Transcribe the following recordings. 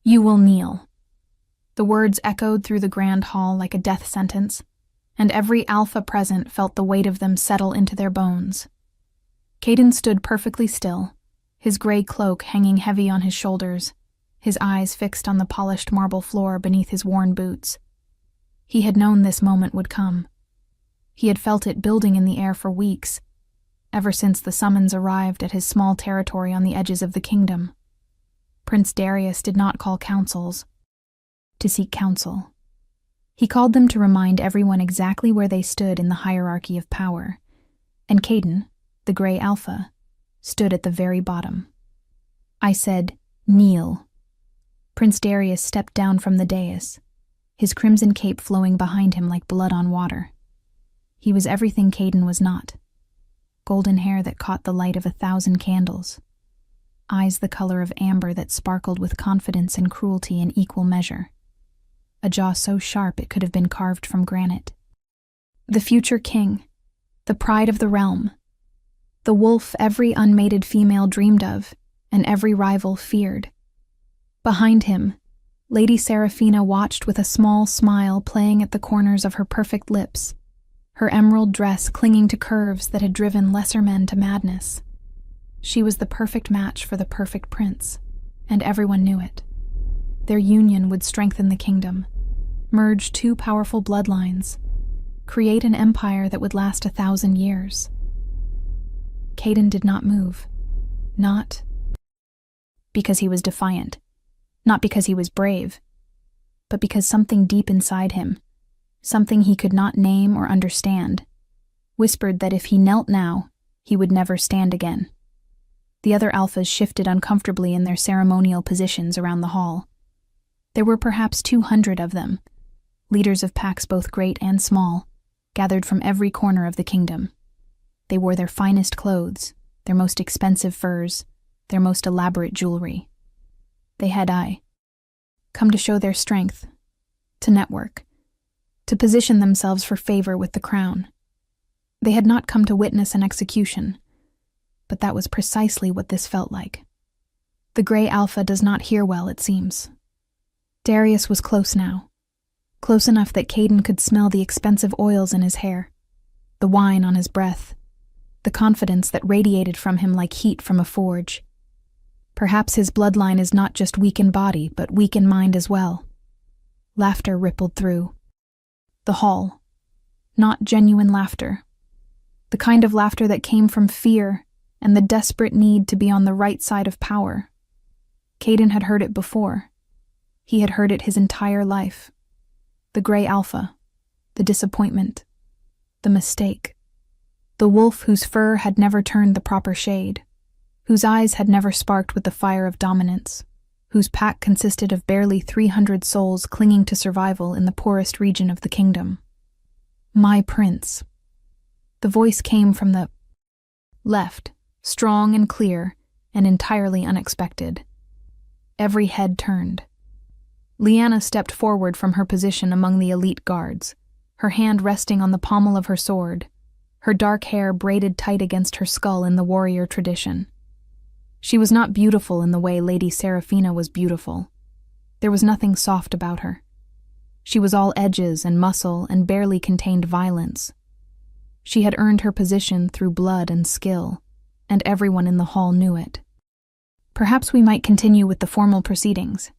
You will kneel." The words echoed through the grand hall like a death sentence, and every alpha present felt the weight of them settle into their bones. Caden stood perfectly still, his gray cloak hanging heavy on his shoulders, his eyes fixed on the polished marble floor beneath his worn boots. He had known this moment would come. He had felt it building in the air for weeks, ever since the summons arrived at his small territory on the edges of the kingdom. Prince Darius did not call councils to seek counsel. He called them to remind everyone exactly where they stood in the hierarchy of power, and Caden, the Grey Alpha, stood at the very bottom. I said, "Kneel." Prince Darius stepped down from the dais, his crimson cape flowing behind him like blood on water. He was everything Caden was not. Golden hair that caught the light of 1,000 candles. Eyes the color of amber that sparkled with confidence and cruelty in equal measure. A jaw so sharp it could have been carved from granite. The future king, the pride of the realm. The wolf every unmated female dreamed of, and every rival feared. Behind him, Lady Seraphina watched with a small smile playing at the corners of her perfect lips, her emerald dress clinging to curves that had driven lesser men to madness. She was the perfect match for the perfect prince, and everyone knew it. Their union would strengthen the kingdom, merge two powerful bloodlines, create an empire that would last 1,000 years. Caden did not move. Not because he was defiant, not because he was brave, but because something deep inside him, something he could not name or understand, whispered that if he knelt now, he would never stand again. The other alphas shifted uncomfortably in their ceremonial positions around the hall. There were perhaps 200 of them, leaders of packs both great and small, gathered from every corner of the kingdom. They wore their finest clothes, their most expensive furs, their most elaborate jewelry. They had come to show their strength, to network, to position themselves for favor with the crown. They had not come to witness an execution, but that was precisely what this felt like. The Grey Alpha does not hear well, it seems. Darius was close now, close enough that Caden could smell the expensive oils in his hair, the wine on his breath, the confidence that radiated from him like heat from a forge. Perhaps his bloodline is not just weak in body, but weak in mind as well. Laughter rippled through the hall. Not genuine laughter. The kind of laughter that came from fear and the desperate need to be on the right side of power. Caden had heard it before. He had heard it his entire life. The Grey Alpha, the disappointment, the mistake. The wolf whose fur had never turned the proper shade, whose eyes had never sparked with the fire of dominance, whose pack consisted of barely 300 souls clinging to survival in the poorest region of the kingdom. My prince. The voice came from the left, strong and clear, and entirely unexpected. Every head turned. Lyanna stepped forward from her position among the elite guards, her hand resting on the pommel of her sword, her dark hair braided tight against her skull in the warrior tradition. She was not beautiful in the way Lady Seraphina was beautiful. There was nothing soft about her. She was all edges and muscle and barely contained violence. She had earned her position through blood and skill, and everyone in the hall knew it. Perhaps we might continue with the formal proceedings.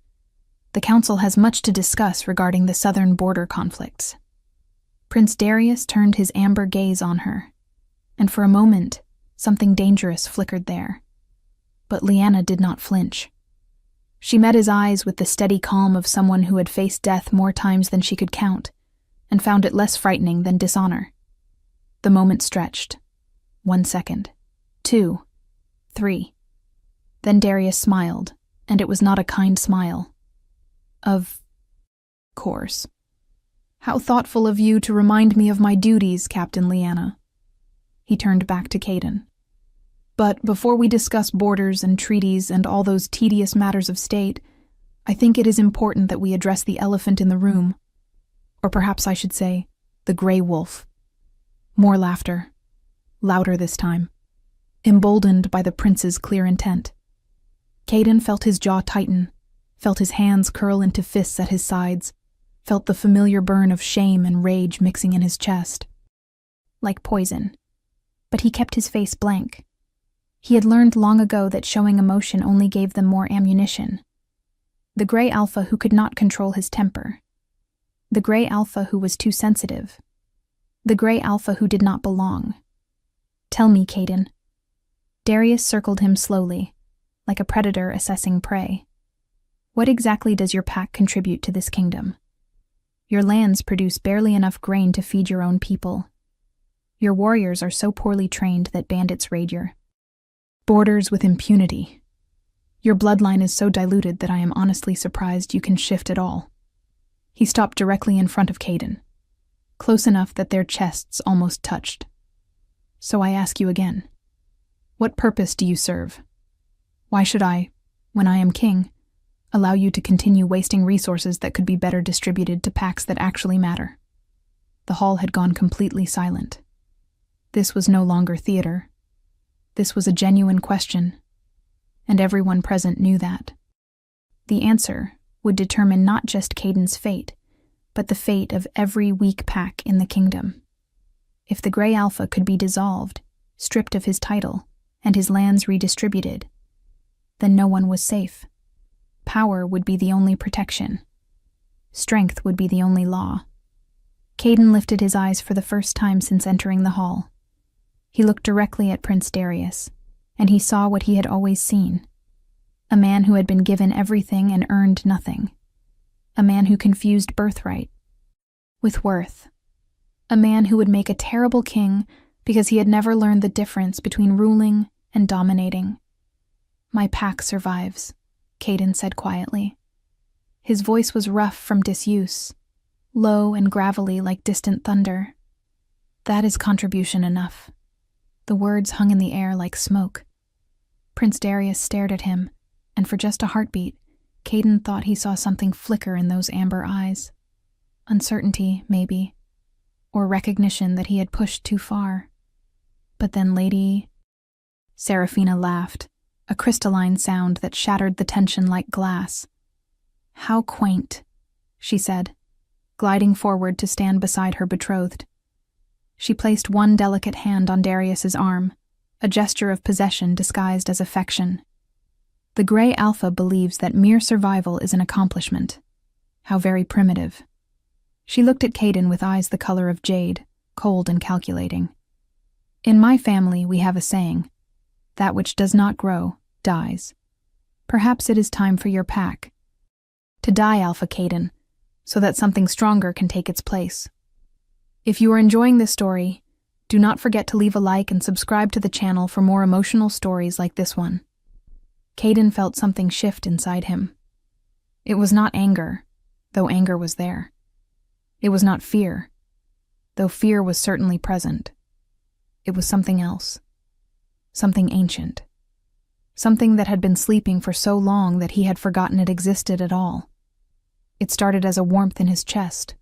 The council has much to discuss regarding the southern border conflicts. Prince Darius turned his amber gaze on her, and for a moment, something dangerous flickered there. But Lyanna did not flinch. She met his eyes with the steady calm of someone who had faced death more times than she could count, and found it less frightening than dishonor. The moment stretched. 1 second. 2. 3. Then Darius smiled, and it was not a kind smile. Of course. How thoughtful of you to remind me of my duties, Captain Lyanna. He turned back to Caden. But before we discuss borders and treaties and all those tedious matters of state, I think it is important that we address the elephant in the room. Or perhaps I should say, the Grey Wolf. More laughter. Louder this time. Emboldened by the prince's clear intent. Caden felt his jaw tighten, felt his hands curl into fists at his sides, felt the familiar burn of shame and rage mixing in his chest. Like poison. But he kept his face blank. He had learned long ago that showing emotion only gave them more ammunition. The gray alpha who could not control his temper. The gray alpha who was too sensitive. The gray alpha who did not belong. Tell me, Caden. Darius circled him slowly, like a predator assessing prey. What exactly does your pack contribute to this kingdom? Your lands produce barely enough grain to feed your own people. Your warriors are so poorly trained that bandits raid your borders with impunity. Your bloodline is so diluted that I am honestly surprised you can shift at all. He stopped directly in front of Caden, close enough that their chests almost touched. So I ask you again, what purpose do you serve? Why should I, when I am king, allow you to continue wasting resources that could be better distributed to packs that actually matter? The hall had gone completely silent. This was no longer theater. This was a genuine question, and everyone present knew that. The answer would determine not just Caden's fate, but the fate of every weak pack in the kingdom. If the Grey Alpha could be dissolved, stripped of his title, and his lands redistributed, then no one was safe. Power would be the only protection. Strength would be the only law. Caden lifted his eyes for the first time since entering the hall. He looked directly at Prince Darius, and he saw what he had always seen. A man who had been given everything and earned nothing. A man who confused birthright with worth. A man who would make a terrible king because he had never learned the difference between ruling and dominating. My pack survives, Caden said quietly. His voice was rough from disuse, low and gravelly like distant thunder. That is contribution enough. The words hung in the air like smoke. Prince Darius stared at him, and for just a heartbeat, Caden thought he saw something flicker in those amber eyes. Uncertainty, maybe, or recognition that he had pushed too far. But then Lady Seraphina laughed, a crystalline sound that shattered the tension like glass. How quaint, she said, gliding forward to stand beside her betrothed. She placed one delicate hand on Darius's arm, a gesture of possession disguised as affection. The Grey Alpha believes that mere survival is an accomplishment. How very primitive. She looked at Caden with eyes the color of jade, cold and calculating. In my family we have a saying, that which does not grow, dies. Perhaps it is time for your pack to die, Alpha Caden, so that something stronger can take its place. If you are enjoying this story, do not forget to leave a like and subscribe to the channel for more emotional stories like this one. Caden felt something shift inside him. It was not anger, though anger was there. It was not fear, though fear was certainly present. It was something else. Something ancient. Something that had been sleeping for so long that he had forgotten it existed at all. It started as a warmth in his chest,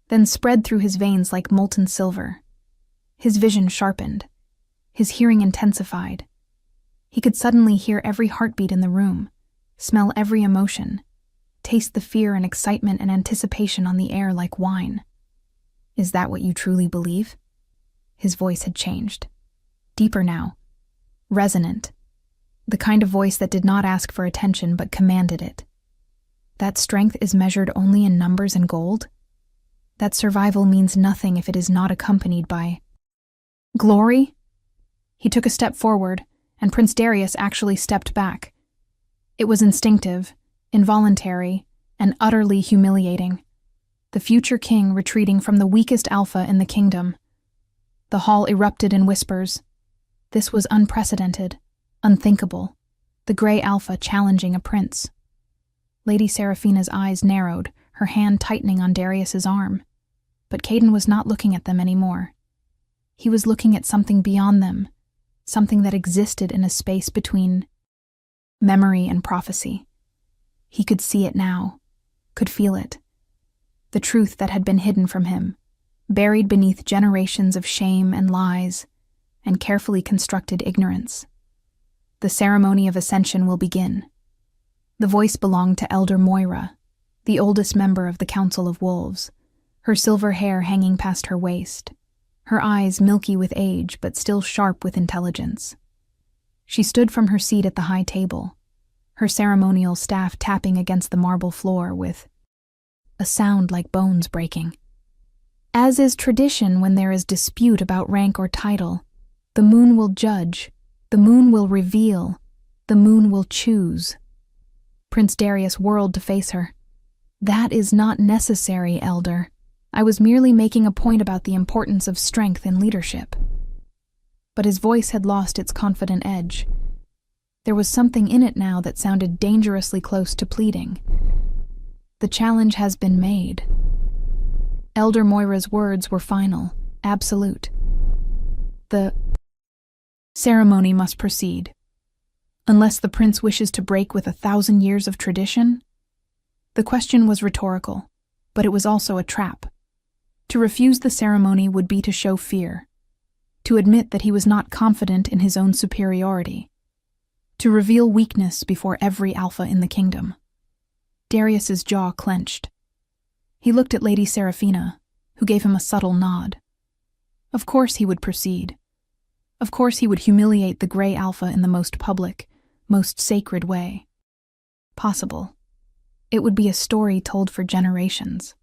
then spread through his veins like molten silver. His vision sharpened. His hearing intensified. He could suddenly hear every heartbeat in the room, smell every emotion, taste the fear and excitement and anticipation on the air like wine. Is that what you truly believe? His voice had changed. Deeper now. Resonant. The kind of voice that did not ask for attention but commanded it. That strength is measured only in numbers and gold? That survival means nothing if it is not accompanied by glory? He took a step forward, and Prince Darius actually stepped back. It was instinctive, involuntary, and utterly humiliating. The future king retreating from the weakest alpha in the kingdom. The hall erupted in whispers. This was unprecedented, unthinkable. The Grey Alpha challenging a prince. Lady Seraphina's eyes narrowed, her hand tightening on Darius's arm. But Caden was not looking at them anymore. He was looking at something beyond them, something that existed in a space between memory and prophecy. He could see it now, could feel it. The truth that had been hidden from him, buried beneath generations of shame and lies, and carefully constructed ignorance. The ceremony of ascension will begin. The voice belonged to Elder Moira, the oldest member of the Council of Wolves, her silver hair hanging past her waist, her eyes milky with age but still sharp with intelligence. She stood from her seat at the high table, her ceremonial staff tapping against the marble floor with a sound like bones breaking. As is tradition when there is dispute about rank or title, the moon will judge, the moon will reveal, the moon will choose. Prince Darius whirled to face her. That is not necessary, Elder. I was merely making a point about the importance of strength in leadership. But his voice had lost its confident edge. There was something in it now that sounded dangerously close to pleading. The challenge has been made. Elder Moira's words were final, absolute. The ceremony must proceed. Unless the prince wishes to break with 1,000 years of tradition? The question was rhetorical, but it was also a trap. To refuse the ceremony would be to show fear, to admit that he was not confident in his own superiority, to reveal weakness before every alpha in the kingdom. Darius's jaw clenched. He looked at Lady Seraphina, who gave him a subtle nod. Of course he would proceed. Of course he would humiliate the Grey Alpha in the most public, most sacred way possible. It would be a story told for generations.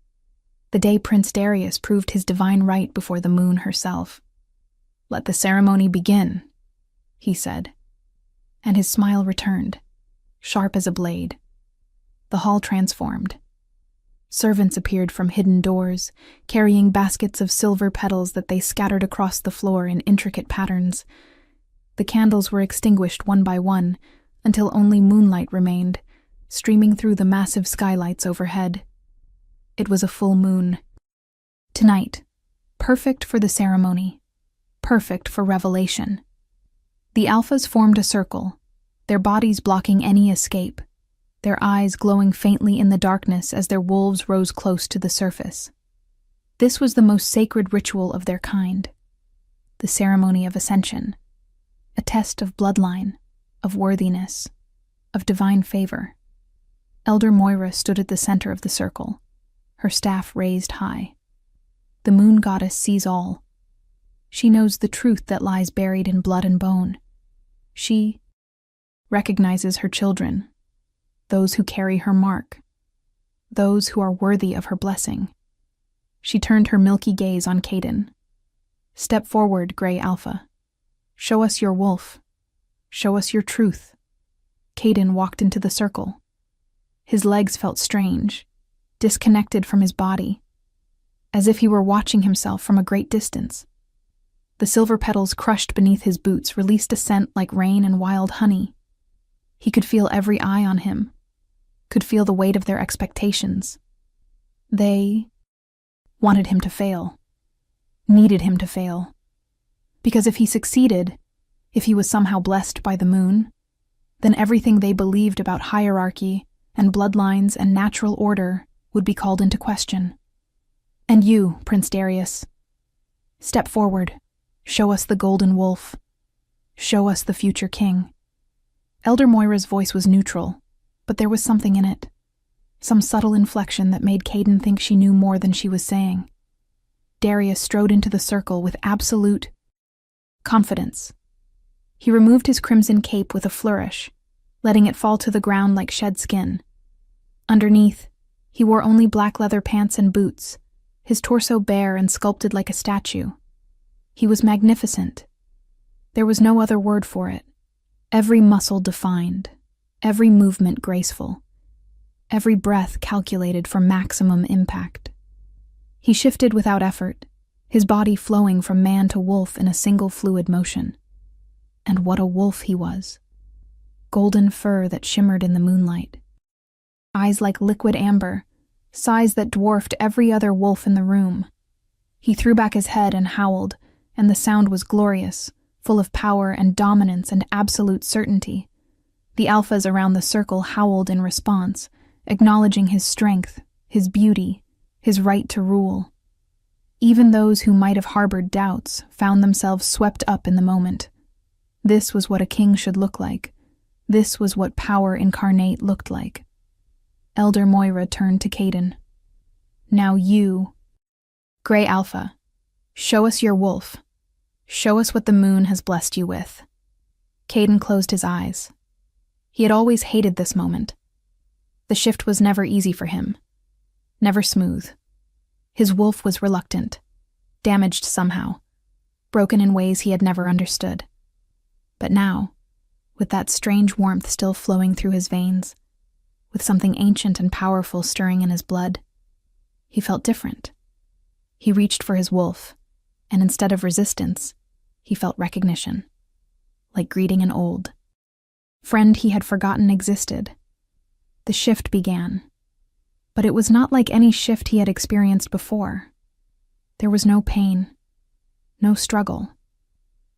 The day Prince Darius proved his divine right before the moon herself. "Let the ceremony begin," he said. And his smile returned, sharp as a blade. The hall transformed. Servants appeared from hidden doors, carrying baskets of silver petals that they scattered across the floor in intricate patterns. The candles were extinguished one by one, until only moonlight remained, streaming through the massive skylights overhead. It was a full moon. Tonight, perfect for the ceremony, perfect for revelation. The alphas formed a circle, their bodies blocking any escape, their eyes glowing faintly in the darkness as their wolves rose close to the surface. This was the most sacred ritual of their kind, the ceremony of ascension, a test of bloodline, of worthiness, of divine favor. Elder Moira stood at the center of the circle, her staff raised high. The moon goddess sees all. She knows the truth that lies buried in blood and bone. She recognizes her children, those who carry her mark, those who are worthy of her blessing. She turned her milky gaze on Caden. "Step forward, Grey Alpha. Show us your wolf. Show us your truth." Caden walked into the circle. His legs felt strange, disconnected from his body, as if he were watching himself from a great distance. The silver petals crushed beneath his boots released a scent like rain and wild honey. He could feel every eye on him, could feel the weight of their expectations. They wanted him to fail, needed him to fail. Because if he succeeded, if he was somehow blessed by the moon, then everything they believed about hierarchy and bloodlines and natural order would be called into question. "And you, Prince Darius, step forward. Show us the golden wolf. Show us the future king." Elder Moira's voice was neutral, but there was something in it, some subtle inflection that made Caden think she knew more than she was saying. Darius strode into the circle with absolute confidence. He removed his crimson cape with a flourish, letting it fall to the ground like shed skin. Underneath, he wore only black leather pants and boots, his torso bare and sculpted like a statue. He was magnificent. There was no other word for it. Every muscle defined, every movement graceful, every breath calculated for maximum impact. He shifted without effort, his body flowing from man to wolf in a single fluid motion. And what a wolf he was. Golden fur that shimmered in the moonlight. Eyes like liquid amber, size that dwarfed every other wolf in the room. He threw back his head and howled, and the sound was glorious, full of power and dominance and absolute certainty. The alphas around the circle howled in response, acknowledging his strength, his beauty, his right to rule. Even those who might have harbored doubts found themselves swept up in the moment. This was what a king should look like. This was what power incarnate looked like. Elder Moira turned to Caden. Now you, Grey Alpha, show us your wolf. Show us what the moon has blessed you with. Caden closed his eyes. He had always hated this moment. The shift was never easy for him. Never smooth. His wolf was reluctant, damaged somehow, broken in ways he had never understood. But now, with that strange warmth still flowing through his veins, with something ancient and powerful stirring in his blood, he felt different. He reached for his wolf, and instead of resistance, he felt recognition, like greeting an old friend he had forgotten existed. The shift began, but it was not like any shift he had experienced before. There was no pain, no struggle.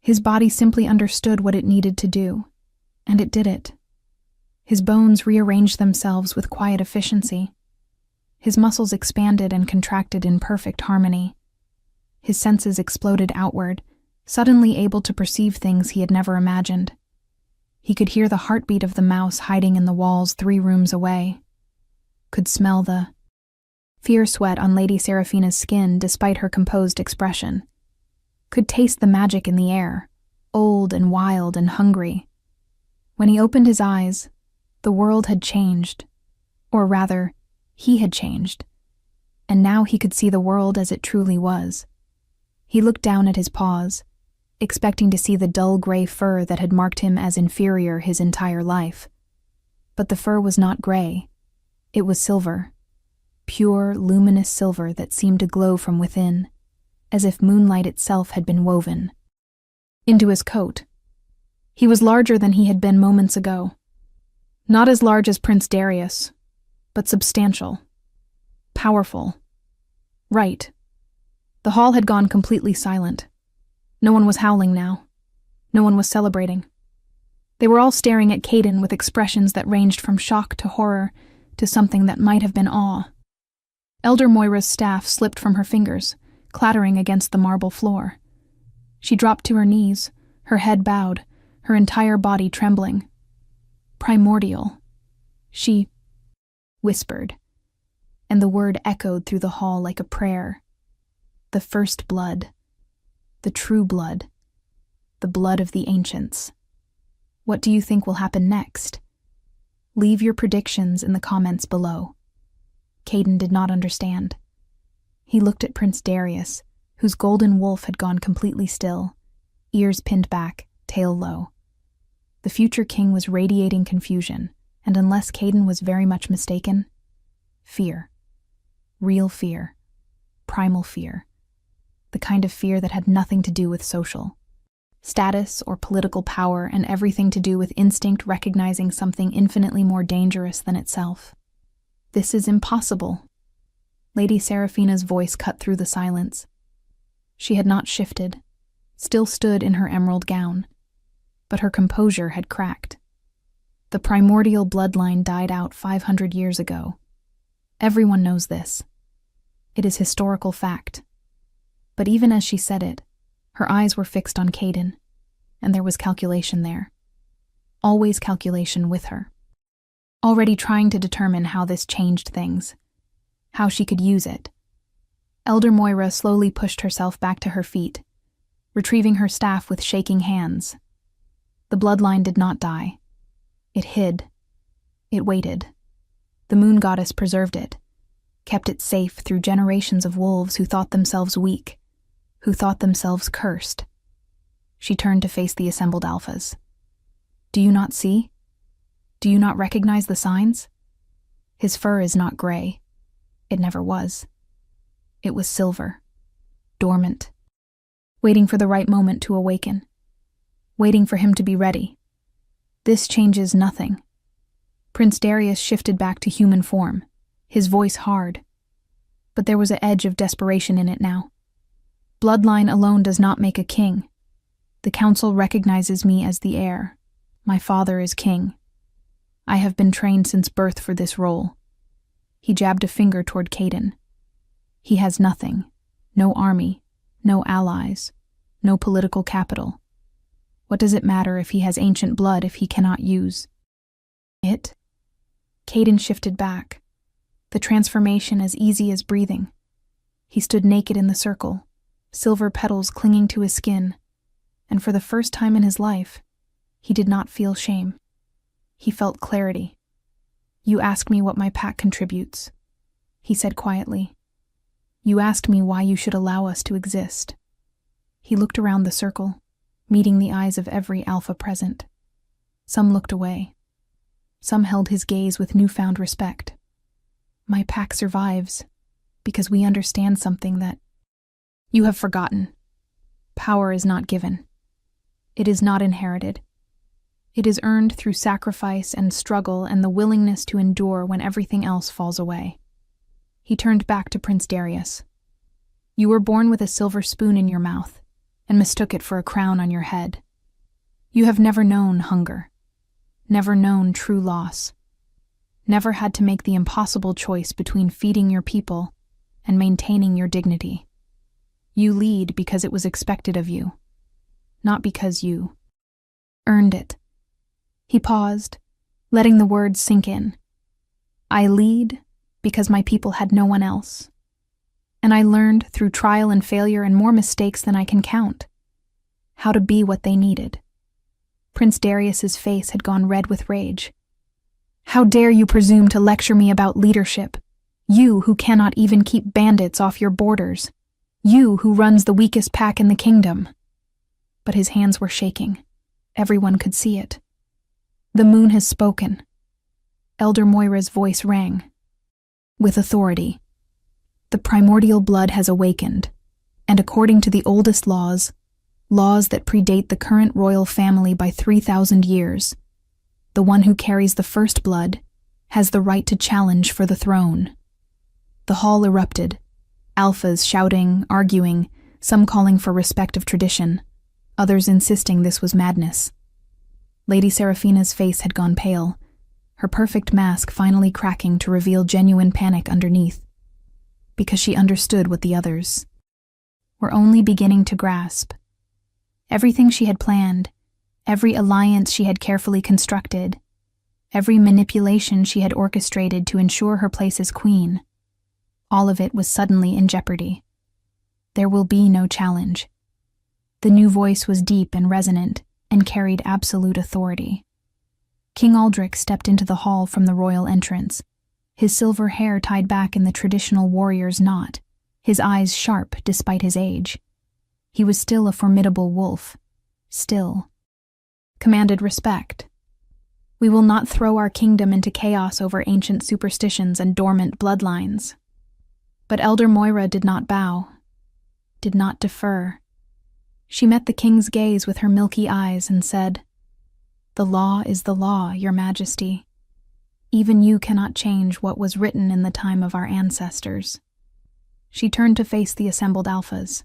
His body simply understood what it needed to do, and it did it. His bones rearranged themselves with quiet efficiency. His muscles expanded and contracted in perfect harmony. His senses exploded outward, suddenly able to perceive things he had never imagined. He could hear the heartbeat of the mouse hiding in the walls 3 rooms away. Could smell the fear sweat on Lady Seraphina's skin despite her composed expression. Could taste the magic in the air, old and wild and hungry. When he opened his eyes, the world had changed. Or rather, he had changed. And now he could see the world as it truly was. He looked down at his paws, expecting to see the dull gray fur that had marked him as inferior his entire life. But the fur was not gray. It was silver. Pure, luminous silver that seemed to glow from within, as if moonlight itself had been woven into his coat. He was larger than he had been moments ago. Not as large as Prince Darius, but substantial. Powerful. Right. The hall had gone completely silent. No one was howling now. No one was celebrating. They were all staring at Caden with expressions that ranged from shock to horror to something that might have been awe. Elder Moira's staff slipped from her fingers, clattering against the marble floor. She dropped to her knees, her head bowed, her entire body trembling. Primordial. She whispered, and the word echoed through the hall like a prayer. The first blood. The true blood. The blood of the ancients. What do you think will happen next? Leave your predictions in the comments below. Caden did not understand. He looked at Prince Darius, whose golden wolf had gone completely still, ears pinned back, tail low. The future king was radiating confusion, and unless Caden was very much mistaken, fear. Real fear. Primal fear. The kind of fear that had nothing to do with social status or political power and everything to do with instinct recognizing something infinitely more dangerous than itself. This is impossible. Lady Seraphina's voice cut through the silence. She had not shifted, still stood in her emerald gown, but her composure had cracked. The primordial bloodline died out 500 years ago. Everyone knows this. It is historical fact. But even as she said it, her eyes were fixed on Caden, and there was calculation there. Always calculation with her. Already trying to determine how this changed things, how she could use it. Elder Moira slowly pushed herself back to her feet, retrieving her staff with shaking hands. The bloodline did not die. It hid. It waited. The moon goddess preserved it, kept it safe through generations of wolves who thought themselves weak, who thought themselves cursed. She turned to face the assembled alphas. Do you not see? Do you not recognize the signs? His fur is not gray. It never was. It was silver, dormant, waiting for the right moment to awaken, waiting for him to be ready. This changes nothing. Prince Darius shifted back to human form, his voice hard. But there was an edge of desperation in it now. Bloodline alone does not make a king. The council recognizes me as the heir. My father is king. I have been trained since birth for this role. He jabbed a finger toward Caden. He has nothing. No army. No allies. No political capital. What does it matter if he has ancient blood if he cannot use It? Caden shifted back, the transformation as easy as breathing. He stood naked in the circle, silver petals clinging to his skin, and for the first time in his life, he did not feel shame. He felt clarity. "You ask me what my pack contributes," he said quietly. "You asked me why you should allow us to exist." He looked around the circle, meeting the eyes of every alpha present. Some looked away. Some held his gaze with newfound respect. "My pack survives because we understand something that you have forgotten. Power is not given. It is not inherited. It is earned through sacrifice and struggle and the willingness to endure when everything else falls away." He turned back to Prince Darius. "You were born with a silver spoon in your mouth and mistook it for a crown on your head. You have never known hunger, never known true loss, never had to make the impossible choice between feeding your people and maintaining your dignity. You lead because it was expected of you, not because you earned it." He paused, letting the words sink in. "I lead because my people had no one else. And I learned through trial and failure and more mistakes than I can count, how to be what they needed." Prince Darius's face had gone red with rage. "How dare you presume to lecture me about leadership? You who cannot even keep bandits off your borders. You who runs the weakest pack in the kingdom." But his hands were shaking. Everyone could see it. "The moon has spoken." Elder Moira's voice rang. "With authority. The primordial blood has awakened, and according to the oldest laws that predate the current royal family by 3,000 years, the one who carries the first blood has the right to challenge for the throne." The hall erupted, alphas shouting, arguing, some calling for respect of tradition, others insisting this was madness. Lady Seraphina's face had gone pale, her perfect mask finally cracking to reveal genuine panic underneath, because she understood what the others were only beginning to grasp. Everything she had planned, every alliance she had carefully constructed, every manipulation she had orchestrated to ensure her place as queen, all of it was suddenly in jeopardy. There will be no challenge. The new voice was deep and resonant and carried absolute authority. King Aldrich stepped into the hall from the royal entrance, his silver hair tied back in the traditional warrior's knot, his eyes sharp despite his age. He was still a formidable wolf, still commanded respect. "We will not throw our kingdom into chaos over ancient superstitions and dormant bloodlines." But Elder Moira did not bow, did not defer. She met the king's gaze with her milky eyes and said, "The law is the law, your majesty. Even you cannot change what was written in the time of our ancestors." She turned to face the assembled alphas.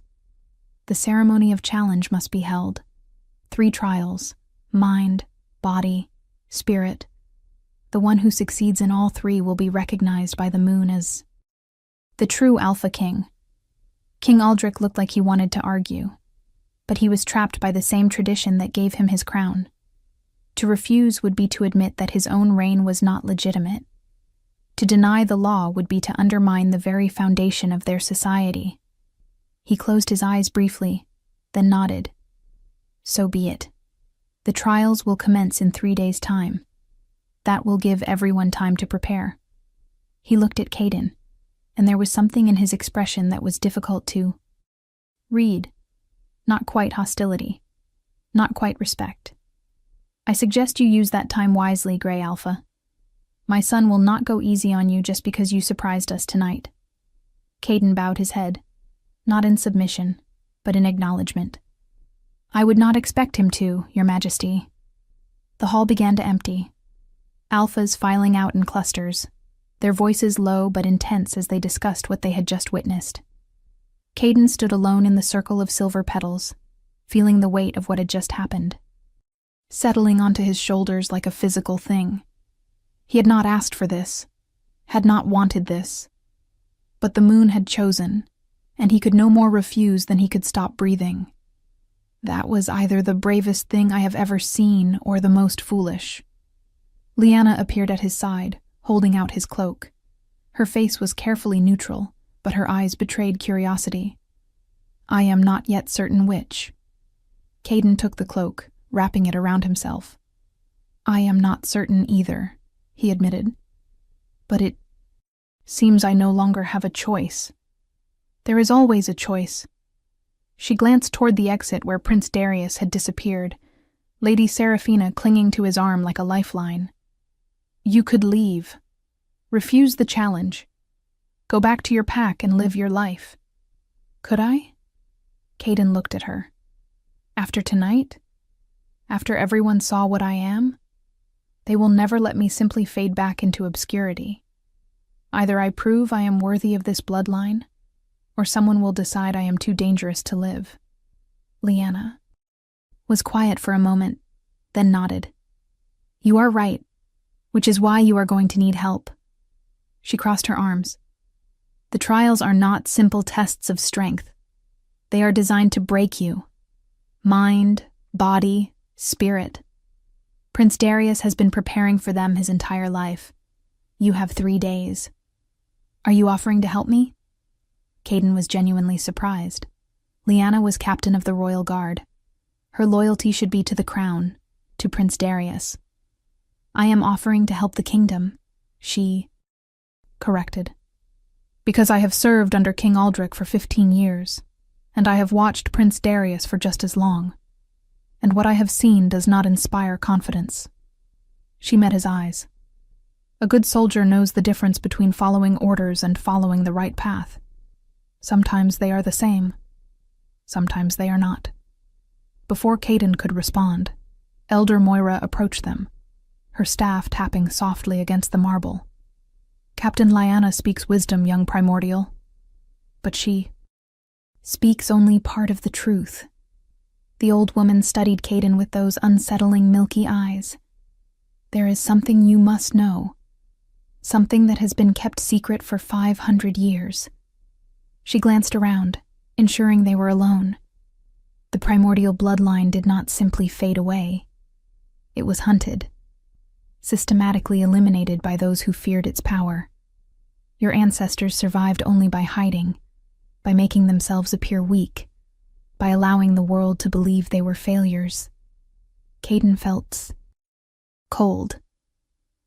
The ceremony of challenge must be held. 3 trials: mind, body, spirit. The one who succeeds in all 3 will be recognized by the moon as the true Alpha King. King Aldrich looked like he wanted to argue, but he was trapped by the same tradition that gave him his crown. To refuse would be to admit that his own reign was not legitimate. To deny the law would be to undermine the very foundation of their society. He closed his eyes briefly, then nodded. "So be it. The trials will commence in 3 days' time. That will give everyone time to prepare." He looked at Caden, and there was something in his expression that was difficult to read. Not quite hostility, not quite respect. "I suggest you use that time wisely, Grey Alpha. My son will not go easy on you just because you surprised us tonight." Caden bowed his head, not in submission, but in acknowledgement. "I would not expect him to, Your Majesty." The hall began to empty, alphas filing out in clusters, their voices low but intense as they discussed what they had just witnessed. Caden stood alone in the circle of silver petals, feeling the weight of what had just happened, settling onto his shoulders like a physical thing. He had not asked for this, had not wanted this, but the moon had chosen, and he could no more refuse than he could stop breathing. That was either the bravest thing I have ever seen or the most foolish. Liana appeared at his side, holding out his cloak. Her face was carefully neutral, but her eyes betrayed curiosity. "I am not yet certain which." Caden took the cloak, wrapping it around himself. "I am not certain either," he admitted. "But it seems I no longer have a choice." "There is always a choice." She glanced toward the exit where Prince Darius had disappeared, Lady Seraphina clinging to his arm like a lifeline. "You could leave. Refuse the challenge. Go back to your pack and live your life." "Could I?" Caden looked at her. "After tonight? After everyone saw what I am? They will never let me simply fade back into obscurity. Either I prove I am worthy of this bloodline, or someone will decide I am too dangerous to live." Liana was quiet for a moment, then nodded. "You are right, which is why you are going to need help." She crossed her arms. "The trials are not simple tests of strength. They are designed to break you. Mind, body, spirit. Prince Darius has been preparing for them his entire life. You have 3 days. Are you offering to help me?" Caden was genuinely surprised. Liana was captain of the royal guard. Her loyalty should be to the crown, to Prince Darius. "I am offering to help the kingdom," she corrected. "Because I have served under King Aldrich for 15 years, and I have watched Prince Darius for just as long. And what I have seen does not inspire confidence." She met his eyes. "A good soldier knows the difference between following orders and following the right path. Sometimes they are the same. Sometimes they are not." Before Caden could respond, Elder Moira approached them, her staff tapping softly against the marble. "Captain Liana speaks wisdom, young primordial. But she speaks only part of the truth." The old woman studied Caden with those unsettling milky eyes. "There is something you must know. Something that has been kept secret for 500 years. She glanced around, ensuring they were alone. The primordial bloodline did not simply fade away. It was hunted, systematically eliminated by those who feared its power. Your ancestors survived only by hiding, by making themselves appear weak, by allowing the world to believe they were failures." Caden felt cold.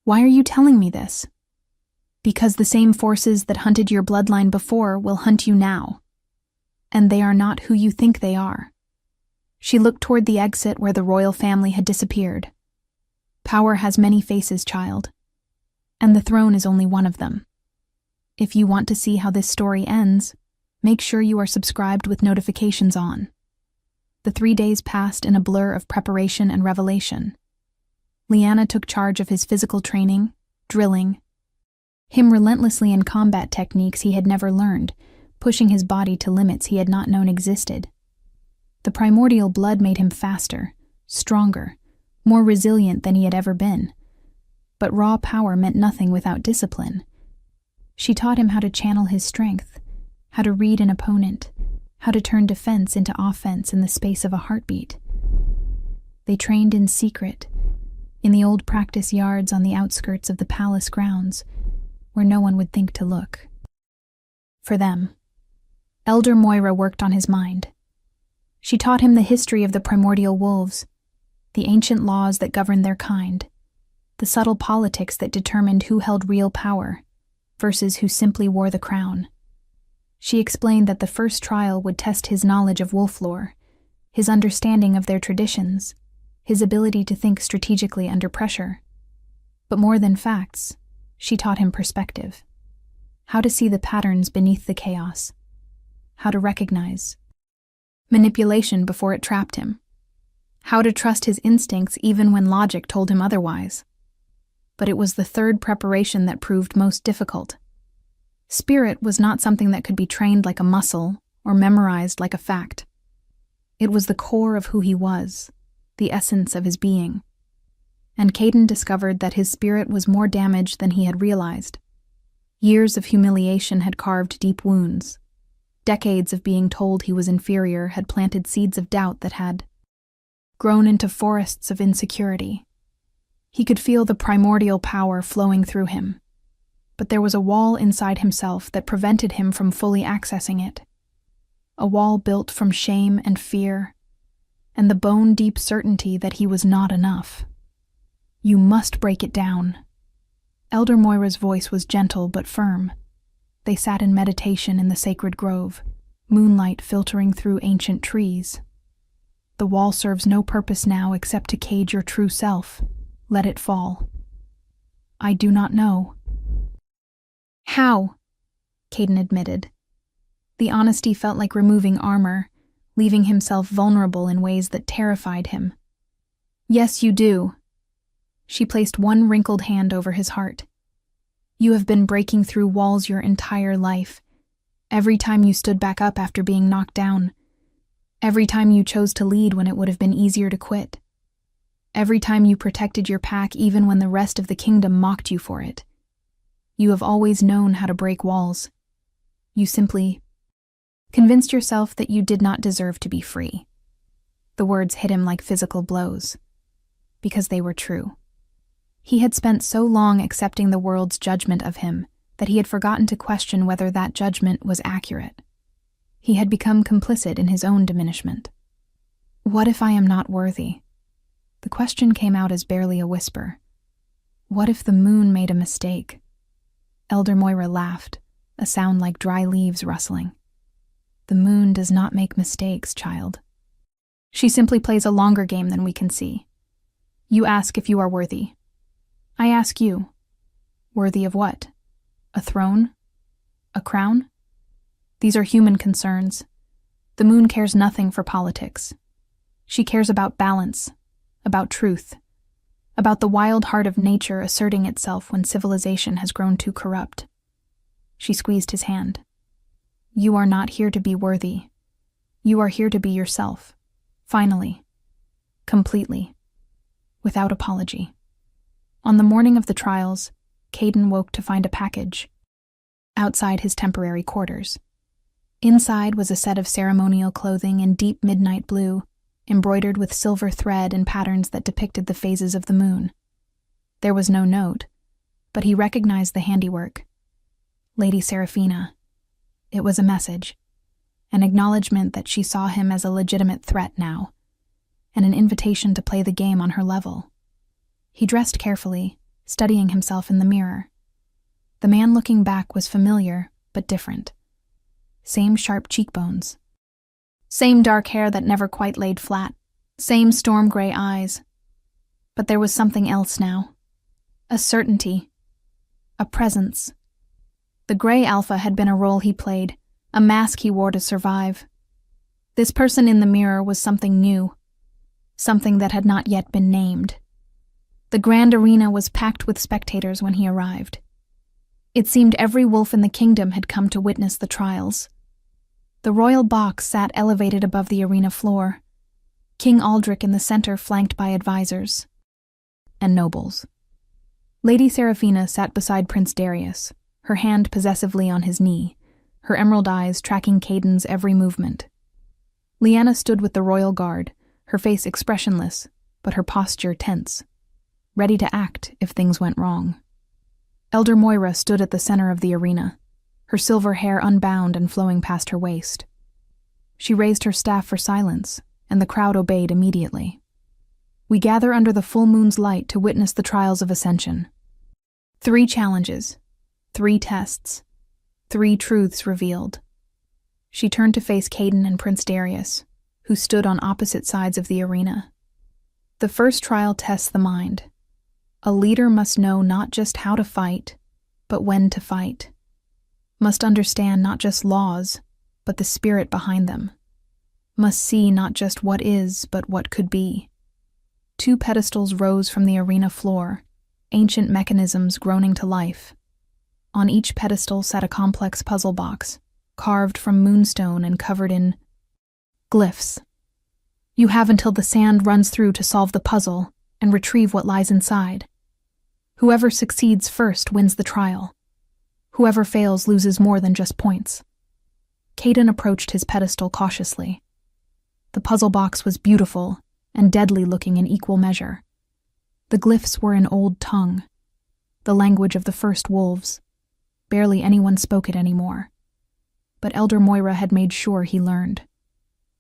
"Why are you telling me this?" "Because the same forces that hunted your bloodline before will hunt you now. And they are not who you think they are." She looked toward the exit where the royal family had disappeared. "Power has many faces, child, and the throne is only one of them. If you want to see how this story ends, make sure you are subscribed with notifications on." The 3 days passed in a blur of preparation and revelation. Liana took charge of his physical training, drilling, him relentlessly in combat techniques he had never learned, pushing his body to limits he had not known existed. The primordial blood made him faster, stronger, more resilient than he had ever been. But raw power meant nothing without discipline. She taught him how to channel his strength, how to read an opponent, how to turn defense into offense in the space of a heartbeat. They trained in secret, in the old practice yards on the outskirts of the palace grounds, where no one would think to look. For them, Elder Moira worked on his mind. She taught him the history of the primordial wolves, the ancient laws that governed their kind, the subtle politics that determined who held real power versus who simply wore the crown. She explained that the first trial would test his knowledge of wolf lore, his understanding of their traditions, his ability to think strategically under pressure. But more than facts, she taught him perspective. How to see the patterns beneath the chaos. How to recognize manipulation before it trapped him. How to trust his instincts even when logic told him otherwise. But it was the third preparation that proved most difficult. Spirit was not something that could be trained like a muscle or memorized like a fact. It was the core of who he was, the essence of his being. And Caden discovered that his spirit was more damaged than he had realized. Years of humiliation had carved deep wounds. Decades of being told he was inferior had planted seeds of doubt that had grown into forests of insecurity. He could feel the primordial power flowing through him. But there was a wall inside himself that prevented him from fully accessing it. A wall built from shame and fear, and the bone-deep certainty that he was not enough. You must break it down. Elder Moira's voice was gentle but firm. They sat in meditation in the sacred grove, moonlight filtering through ancient trees. The wall serves no purpose now except to cage your true self. Let it fall. I do not know. How? Caden admitted. The honesty felt like removing armor, leaving himself vulnerable in ways that terrified him. Yes, you do. She placed one wrinkled hand over his heart. You have been breaking through walls your entire life. Every time you stood back up after being knocked down. Every time you chose to lead when it would have been easier to quit. Every time you protected your pack even when the rest of the kingdom mocked you for it. You have always known how to break walls. You simply convinced yourself that you did not deserve to be free. The words hit him like physical blows, because they were true. He had spent so long accepting the world's judgment of him that he had forgotten to question whether that judgment was accurate. He had become complicit in his own diminishment. What if I am not worthy? The question came out as barely a whisper. What if the moon made a mistake? Elder Moira laughed, a sound like dry leaves rustling. The moon does not make mistakes, child. She simply plays a longer game than we can see. You ask if you are worthy. I ask you, worthy of what? A throne? A crown? These are human concerns. The moon cares nothing for politics. She cares about balance, about truth, about the wild heart of nature asserting itself when civilization has grown too corrupt. She squeezed his hand. You are not here to be worthy. You are here to be yourself. Finally. Completely. Without apology. On the morning of the trials, Caden woke to find a package outside his temporary quarters. Inside was a set of ceremonial clothing in deep midnight blue, embroidered with silver thread and patterns that depicted the phases of the moon. There was no note, but he recognized the handiwork. Lady Seraphina. It was a message, an acknowledgement that she saw him as a legitimate threat now, and an invitation to play the game on her level. He dressed carefully, studying himself in the mirror. The man looking back was familiar, but different. Same sharp cheekbones. Same dark hair that never quite laid flat. Same storm gray eyes. But there was something else now. A certainty. A presence. The gray alpha had been a role he played, a mask he wore to survive. This person in the mirror was something new. Something that had not yet been named. The grand arena was packed with spectators when he arrived. It seemed every wolf in the kingdom had come to witness the trials. The royal box sat elevated above the arena floor, King Aldrich in the center flanked by advisors and nobles. Lady Seraphina sat beside Prince Darius, her hand possessively on his knee, her emerald eyes tracking Caden's every movement. Lyanna stood with the royal guard, her face expressionless, but her posture tense, ready to act if things went wrong. Elder Moira stood at the center of the arena, her silver hair unbound and flowing past her waist. She raised her staff for silence, and the crowd obeyed immediately. We gather under the full moon's light to witness the trials of ascension. 3 challenges, 3 tests, 3 truths revealed. She turned to face Caden and Prince Darius, who stood on opposite sides of the arena. The first trial tests the mind. A leader must know not just how to fight, but when to fight. Must understand not just laws, but the spirit behind them. Must see not just what is, but what could be. 2 pedestals rose from the arena floor, ancient mechanisms groaning to life. On each pedestal sat a complex puzzle box, carved from moonstone and covered in glyphs. You have until the sand runs through to solve the puzzle and retrieve what lies inside. Whoever succeeds first wins the trial. Whoever fails loses more than just points. Caden approached his pedestal cautiously. The puzzle box was beautiful and deadly looking in equal measure. The glyphs were an old tongue, the language of the first wolves. Barely anyone spoke it anymore. But Elder Moira had made sure he learned.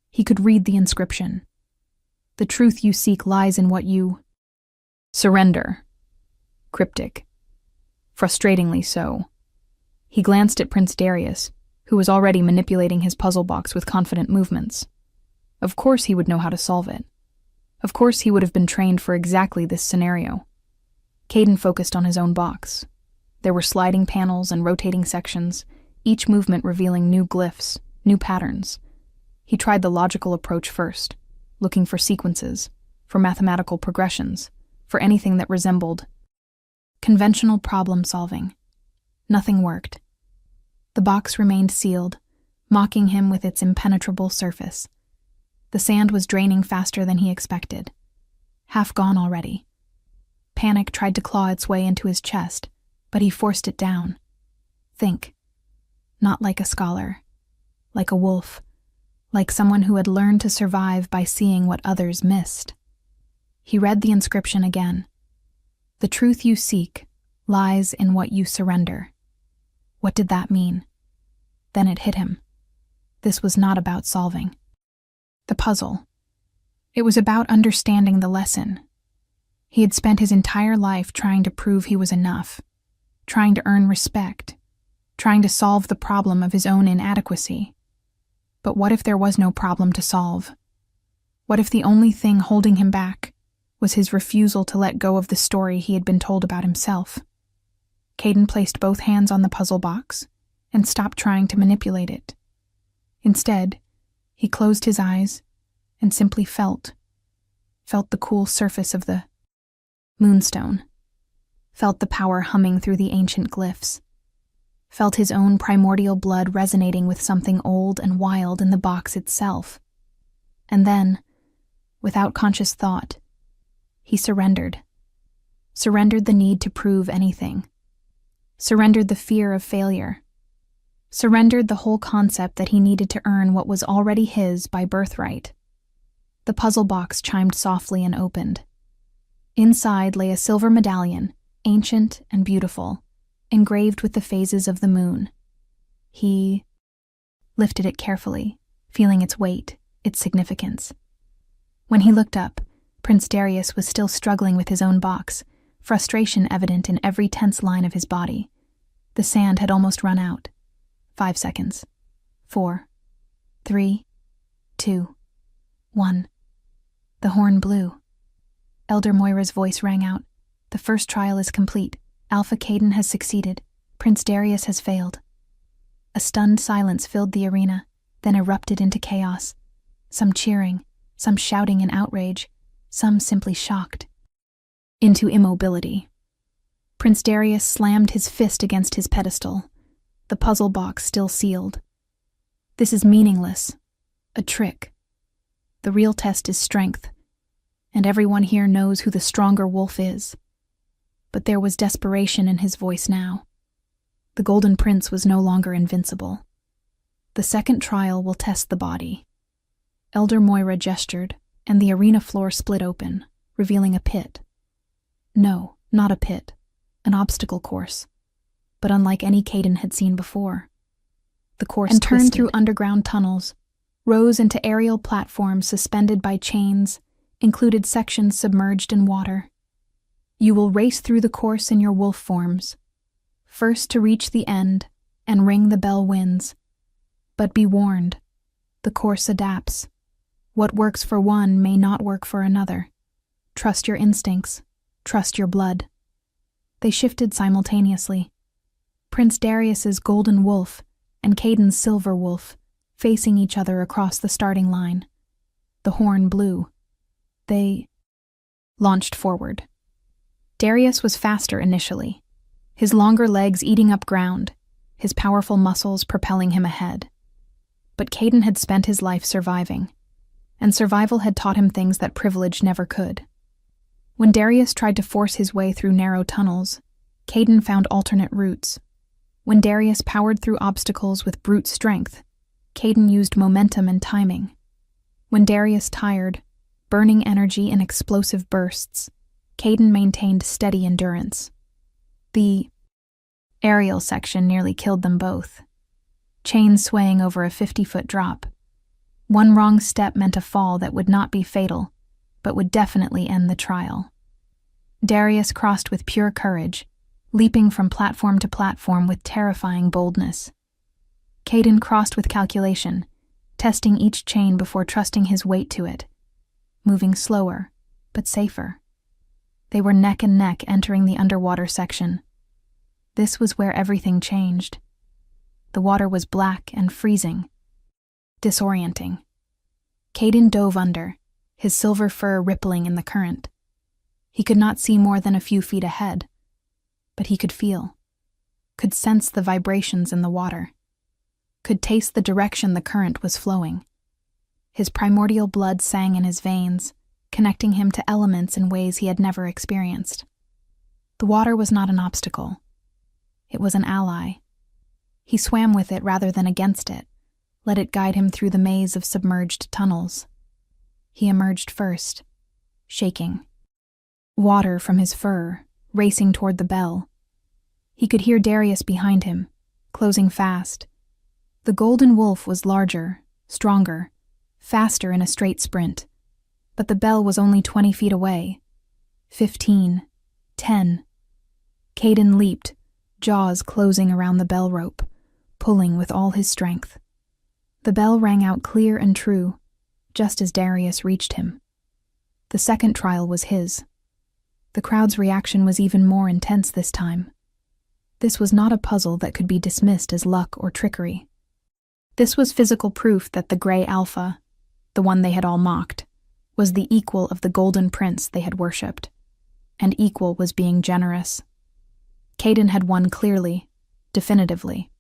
He could read the inscription. The truth you seek lies in what you surrender. Cryptic. Frustratingly so. He glanced at Prince Darius, who was already manipulating his puzzle box with confident movements. Of course he would know how to solve it. Of course he would have been trained for exactly this scenario. Caden focused on his own box. There were sliding panels and rotating sections, each movement revealing new glyphs, new patterns. He tried the logical approach first, looking for sequences, for mathematical progressions, for anything that resembled conventional problem-solving. Nothing worked. The box remained sealed, mocking him with its impenetrable surface. The sand was draining faster than he expected. Half gone already. Panic tried to claw its way into his chest, but he forced it down. Think. Not like a scholar. Like a wolf. Like someone who had learned to survive by seeing what others missed. He read the inscription again. The truth you seek lies in what you surrender. What did that mean? Then it hit him. This was not about solving the puzzle. It was about understanding the lesson. He had spent his entire life trying to prove he was enough, trying to earn respect, trying to solve the problem of his own inadequacy. But what if there was no problem to solve? What if the only thing holding him back was his refusal to let go of the story he had been told about himself? Caden placed both hands on the puzzle box and stopped trying to manipulate it. Instead, he closed his eyes and simply felt the cool surface of the moonstone, felt the power humming through the ancient glyphs, felt his own primordial blood resonating with something old and wild in the box itself. And then, without conscious thought, he surrendered the need to prove anything, surrendered the fear of failure, surrendered the whole concept that he needed to earn what was already his by birthright. The puzzle box chimed softly and opened. Inside lay a silver medallion, ancient and beautiful, engraved with the phases of the moon. He lifted it carefully, feeling its weight, its significance. When he looked up, Prince Darius was still struggling with his own box, frustration evident in every tense line of his body. The sand had almost run out. 5 seconds. 4, 3, 2, 1. The horn blew. Elder Moira's voice rang out. The first trial is complete. Alpha Caden has succeeded. Prince Darius has failed. A stunned silence filled the arena, then erupted into chaos. Some cheering, some shouting in outrage, some simply shocked into immobility. Prince Darius slammed his fist against his pedestal, the puzzle box still sealed. This is meaningless. A trick. The real test is strength, and everyone here knows who the stronger wolf is. But there was desperation in his voice now. The Golden Prince was no longer invincible. The second trial will test the body. Elder Moira gestured, and the arena floor split open, revealing a pit. No, not a pit. An obstacle course. But unlike any Caden had seen before. The course and turned through underground tunnels, rose into aerial platforms suspended by chains, included sections submerged in water. You will race through the course in your wolf forms, first to reach the end and ring the bell wins. But be warned, the course adapts. What works for one may not work for another. Trust your instincts, trust your blood. They shifted simultaneously. Prince Darius's golden wolf and Caden's silver wolf, facing each other across the starting line. The horn blew. They launched forward. Darius was faster initially, his longer legs eating up ground, his powerful muscles propelling him ahead. But Caden had spent his life surviving, and survival had taught him things that privilege never could. When Darius tried to force his way through narrow tunnels, Caden found alternate routes. When Darius powered through obstacles with brute strength, Caden used momentum and timing. When Darius tired, burning energy in explosive bursts, Caden maintained steady endurance. The aerial section nearly killed them both. Chains swaying over a 50-foot drop. One wrong step meant a fall that would not be fatal, but would definitely end the trial. Darius crossed with pure courage, leaping from platform to platform with terrifying boldness. Caden crossed with calculation, testing each chain before trusting his weight to it, moving slower, but safer. They were neck and neck entering the underwater section. This was where everything changed. The water was black and freezing, disorienting. Caden dove under, his silver fur rippling in the current. He could not see more than a few feet ahead, but he could feel, could sense the vibrations in the water, could taste the direction the current was flowing. His primordial blood sang in his veins, connecting him to elements in ways he had never experienced. The water was not an obstacle. It was an ally. He swam with it rather than against it, let it guide him through the maze of submerged tunnels. He emerged first, shaking. Water from his fur, racing toward the bell. He could hear Darius behind him, closing fast. The golden wolf was larger, stronger, faster in a straight sprint. But the bell was only 20 feet away. 15, 10. Caden leaped, jaws closing around the bell rope, pulling with all his strength. The bell rang out clear and true, just as Darius reached him. The second trial was his. The crowd's reaction was even more intense this time. This was not a puzzle that could be dismissed as luck or trickery. This was physical proof that the Grey Alpha, the one they had all mocked, was the equal of the Golden Prince they had worshipped. And equal was being generous. Caden had won clearly, definitively.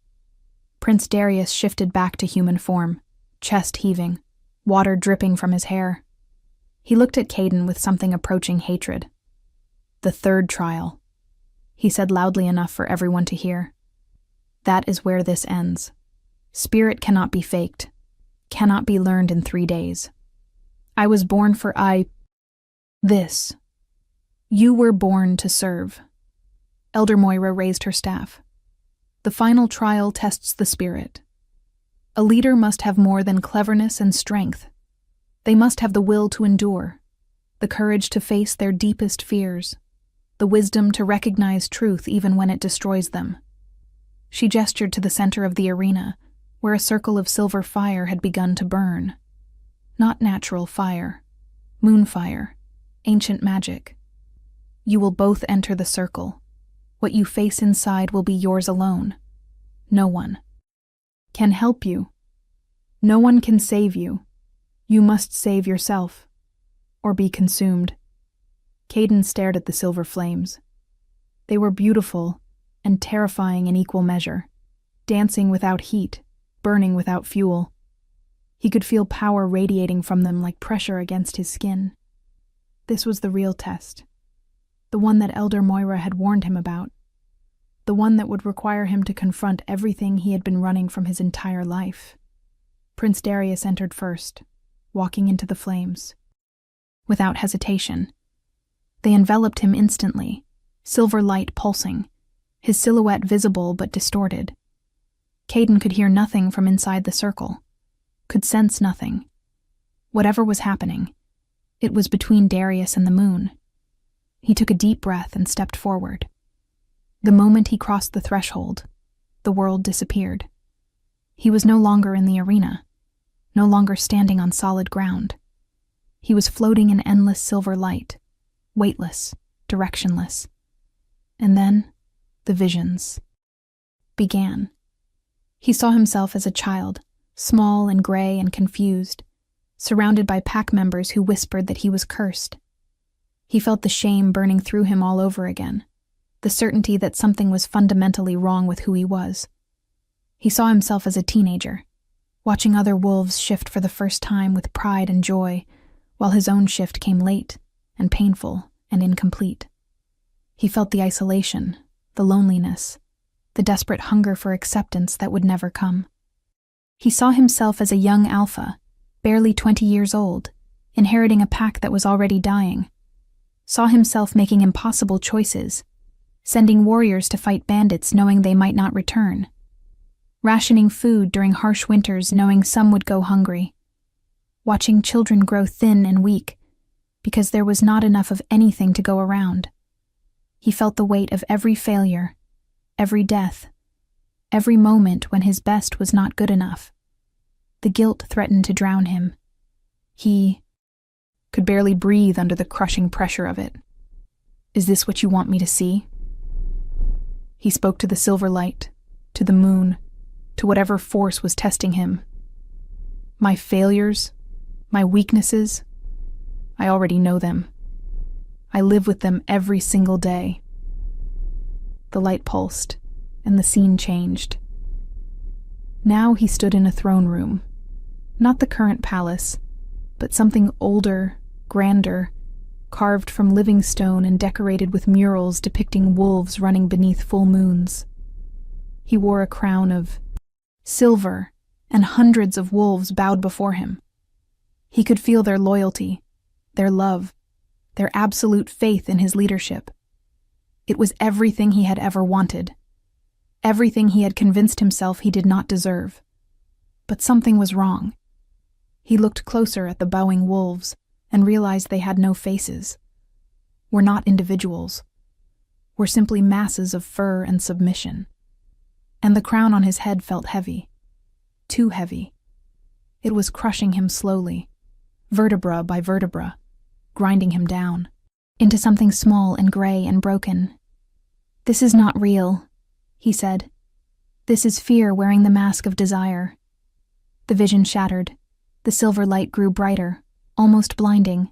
Prince Darius shifted back to human form, chest heaving, water dripping from his hair. He looked at Caden with something approaching hatred. "The third trial," he said loudly enough for everyone to hear. "That is where this ends. Spirit cannot be faked, cannot be learned in 3 days. I was born for this. You were born to serve." Elder Moira raised her staff. "The final trial tests the spirit. A leader must have more than cleverness and strength. They must have the will to endure, the courage to face their deepest fears, the wisdom to recognize truth even when it destroys them." She gestured to the center of the arena, where a circle of silver fire had begun to burn. Not natural fire, moonfire, ancient magic. "You will both enter the circle. What you face inside will be yours alone. No one can help you. No one can save you. You must save yourself, or be consumed." Caden stared at the silver flames. They were beautiful and terrifying in equal measure, dancing without heat, burning without fuel. He could feel power radiating from them like pressure against his skin. This was the real test, the one that Elder Moira had warned him about, the one that would require him to confront everything he had been running from his entire life. Prince Darius entered first, walking into the flames. Without hesitation, they enveloped him instantly, silver light pulsing, his silhouette visible but distorted. Caden could hear nothing from inside the circle, could sense nothing. Whatever was happening, it was between Darius and the moon. He took a deep breath and stepped forward. The moment he crossed the threshold, the world disappeared. He was no longer in the arena, no longer standing on solid ground. He was floating in endless silver light, weightless, directionless. And then, the visions began. He saw himself as a child, small and gray and confused, surrounded by pack members who whispered that he was cursed. He felt the shame burning through him all over again, the certainty that something was fundamentally wrong with who he was. He saw himself as a teenager, watching other wolves shift for the first time with pride and joy, while his own shift came late and painful and incomplete. He felt the isolation, the loneliness, the desperate hunger for acceptance that would never come. He saw himself as a young alpha, barely 20 years old, inheriting a pack that was already dying. saw himself making impossible choices, sending warriors to fight bandits knowing they might not return, rationing food during harsh winters knowing some would go hungry, watching children grow thin and weak because there was not enough of anything to go around. He felt the weight of every failure, every death, every moment when his best was not good enough. The guilt threatened to drown him. He could barely breathe under the crushing pressure of it. "Is this what you want me to see?" He spoke to the silver light, to the moon, to whatever force was testing him. "My failures, my weaknesses, I already know them. I live with them every single day." The light pulsed, and the scene changed. Now he stood in a throne room, not the current palace, but something older, grander, carved from living stone and decorated with murals depicting wolves running beneath full moons. He wore a crown of silver, and hundreds of wolves bowed before him. He could feel their loyalty, their love, their absolute faith in his leadership. It was everything he had ever wanted, everything he had convinced himself he did not deserve. But something was wrong. He looked closer at the bowing wolves and realized they had no faces. Were not individuals. Were simply masses of fur and submission. And the crown on his head felt heavy. Too heavy. It was crushing him slowly, vertebra by vertebra, grinding him down into something small and gray and broken. "This is not real," he said. "This is fear wearing the mask of desire." The vision shattered. The silver light grew brighter, almost blinding,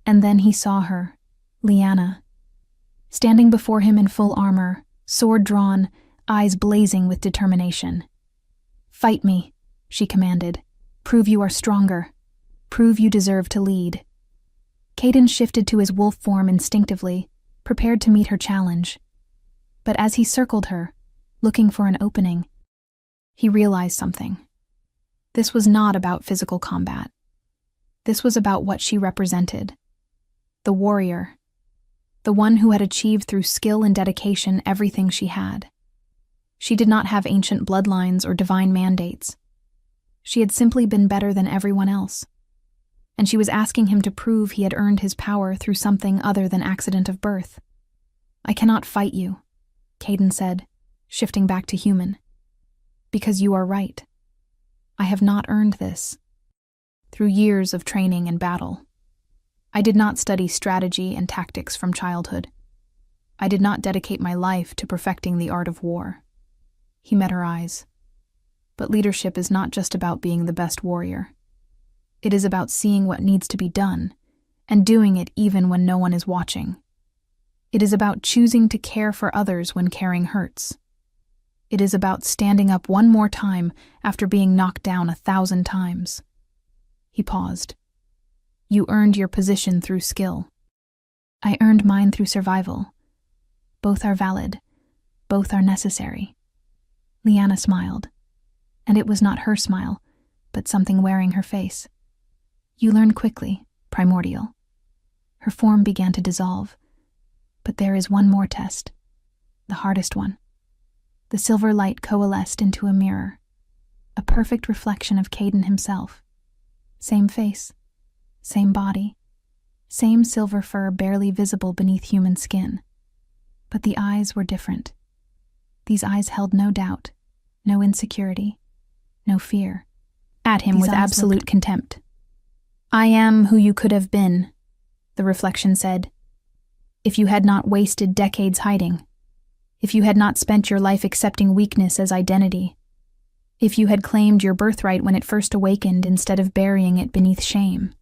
and then he saw her, Lyanna, standing before him in full armor, sword drawn, eyes blazing with determination. "Fight me," she commanded. "Prove you are stronger. Prove you deserve to lead." Caden shifted to his wolf form instinctively, prepared to meet her challenge. But as he circled her, looking for an opening, he realized something. This was not about physical combat. This was about what she represented. The warrior. The one who had achieved through skill and dedication everything she had. She did not have ancient bloodlines or divine mandates. She had simply been better than everyone else. And she was asking him to prove he had earned his power through something other than accident of birth. "I cannot fight you," Caden said, shifting back to human. "Because you are right. I have not earned this. Through years of training and battle. I did not study strategy and tactics from childhood. I did not dedicate my life to perfecting the art of war." He met her eyes. But leadership is not just about being the best warrior. It is about seeing what needs to be done, and doing it even when no one is watching. It is about choosing to care for others when caring hurts. It is about standing up one more time after being knocked down 1,000 times. He paused. "You earned your position through skill. I earned mine through survival. Both are valid. Both are necessary." Lyanna smiled. And it was not her smile, but something wearing her face. "You learn quickly, primordial." Her form began to dissolve. But there is one more test. The hardest one. The silver light coalesced into a mirror. A perfect reflection of Caden himself. Same face. Same body. Same silver fur barely visible beneath human skin. But the eyes were different. These eyes held no doubt, no insecurity, no fear. At him with absolute contempt. "I am who you could have been," the reflection said. "If you had not wasted decades hiding. If you had not spent your life accepting weakness as identity. If you had claimed your birthright when it first awakened instead of burying it beneath shame."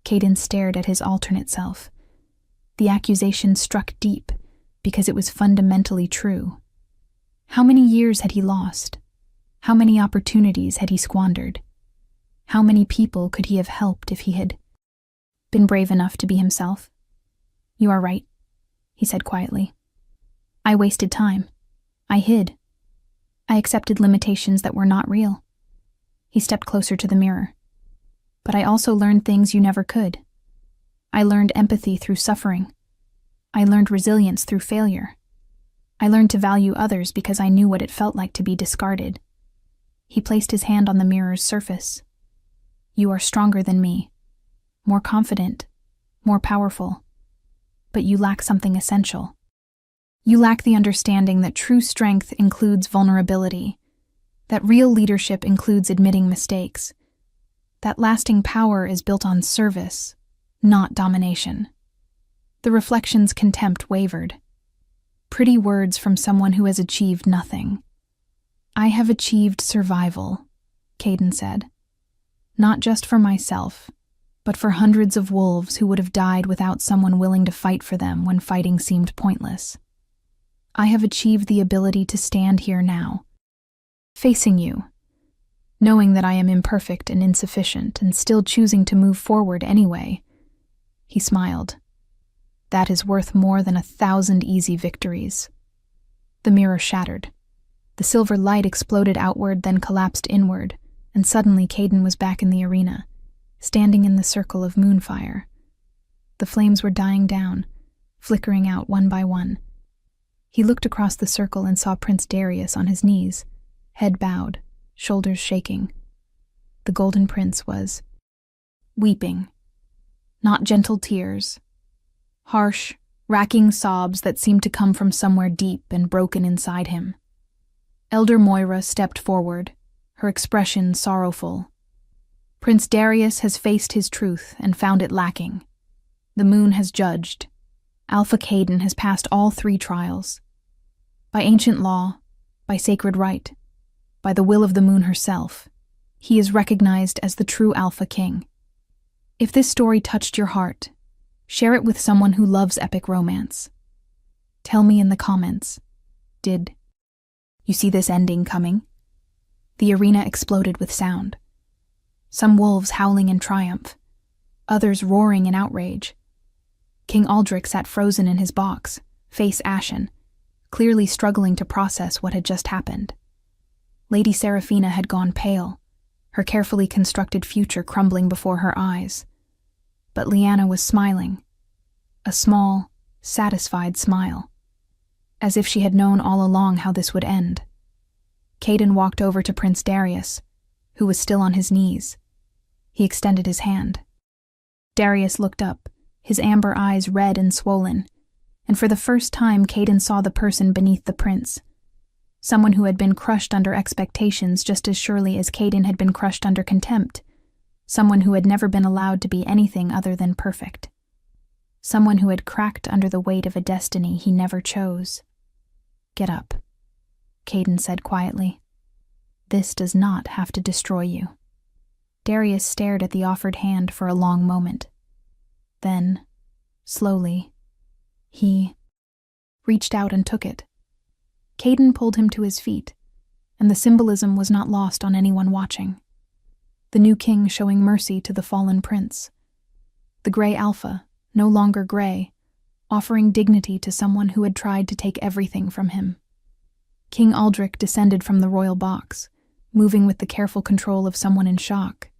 Caden stared at his alternate self. The accusation struck deep because it was fundamentally true. How many years had he lost? How many opportunities had he squandered? How many people could he have helped if he had been brave enough to be himself? "You are right," he said quietly. "I wasted time. I hid. I accepted limitations that were not real." He stepped closer to the mirror. "But I also learned things you never could. I learned empathy through suffering. I learned resilience through failure. I learned to value others because I knew what it felt like to be discarded. He placed his hand on the mirror's surface. You are stronger than me, more confident, more powerful, but you lack something essential. You lack the understanding that true strength includes vulnerability, that real leadership includes admitting mistakes, that lasting power is built on service, not domination. The reflection's contempt wavered. Pretty words from someone who has achieved nothing. I have achieved survival, Caden said. Not just for myself, but for hundreds of wolves who would have died without someone willing to fight for them when fighting seemed pointless. I have achieved the ability to stand here now, facing you, knowing that I am imperfect and insufficient and still choosing to move forward anyway. He smiled. That is worth more than 1,000 easy victories. The mirror shattered. The silver light exploded outward, then collapsed inward, and suddenly Caden was back in the arena, standing in the circle of moonfire. The flames were dying down, flickering out one by one. He looked across the circle and saw Prince Darius on his knees, head bowed, shoulders shaking. The Golden Prince was weeping. Not gentle tears. Harsh, racking sobs that seemed to come from somewhere deep and broken inside him. Elder Moira stepped forward, her expression sorrowful. Prince Darius has faced his truth and found it lacking. The moon has judged. Alpha Caden has passed all 3 trials. By ancient law, by sacred right, by the will of the moon herself, he is recognized as the true Alpha King. If this story touched your heart, share it with someone who loves epic romance. Tell me in the comments, did you see this ending coming? The arena exploded with sound. Some wolves howling in triumph, others roaring in outrage. King Aldrich sat frozen in his box, face ashen, clearly struggling to process what had just happened. Lady Seraphina had gone pale, her carefully constructed future crumbling before her eyes. But Lyanna was smiling, a small, satisfied smile, as if she had known all along how this would end. Caden walked over to Prince Darius, who was still on his knees. He extended his hand. Darius looked up, his amber eyes red and swollen, and for the first time Caden saw the person beneath the prince, someone who had been crushed under expectations just as surely as Caden had been crushed under contempt, someone who had never been allowed to be anything other than perfect, someone who had cracked under the weight of a destiny he never chose. Get up, Caden said quietly. This does not have to destroy you. Darius stared at the offered hand for a long moment. Then, slowly, he reached out and took it. Caden pulled him to his feet, and the symbolism was not lost on anyone watching. The new king showing mercy to the fallen prince. The gray alpha, no longer gray, offering dignity to someone who had tried to take everything from him. King Aldrich descended from the royal box, moving with the careful control of someone in shock.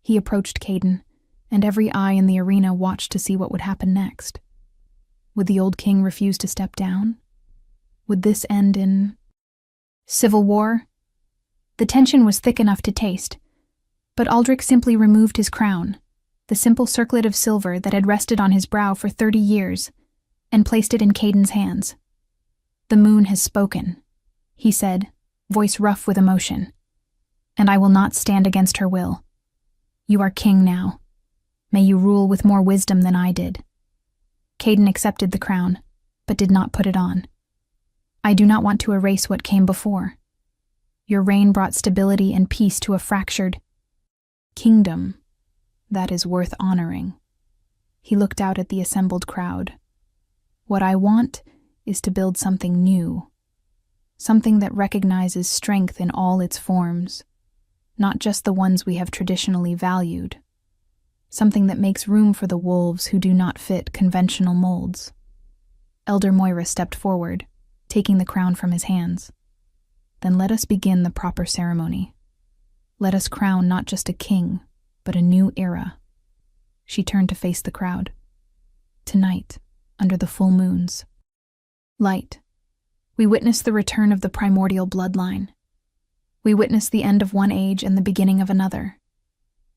He approached Caden, and every eye in the arena watched to see what would happen next. Would the old king refuse to step down? Would this end in civil war? The tension was thick enough to taste, but Aldrich simply removed his crown, the simple circlet of silver that had rested on his brow for 30 years, and placed it in Caden's hands. The moon has spoken, he said, voice rough with emotion, and I will not stand against her will. You are king now. May you rule with more wisdom than I did. Caden accepted the crown, but did not put it on. I do not want to erase what came before. Your reign brought stability and peace to a fractured kingdom that is worth honoring. He looked out at the assembled crowd. What I want is to build something new, something that recognizes strength in all its forms, not just the ones we have traditionally valued, something that makes room for the wolves who do not fit conventional molds. Elder Moira stepped forward, taking the crown from his hands. Then let us begin the proper ceremony. Let us crown not just a king, but a new era. She turned to face the crowd. Tonight, under the full moons. Light. We witness the return of the primordial bloodline. We witness the end of one age and the beginning of another.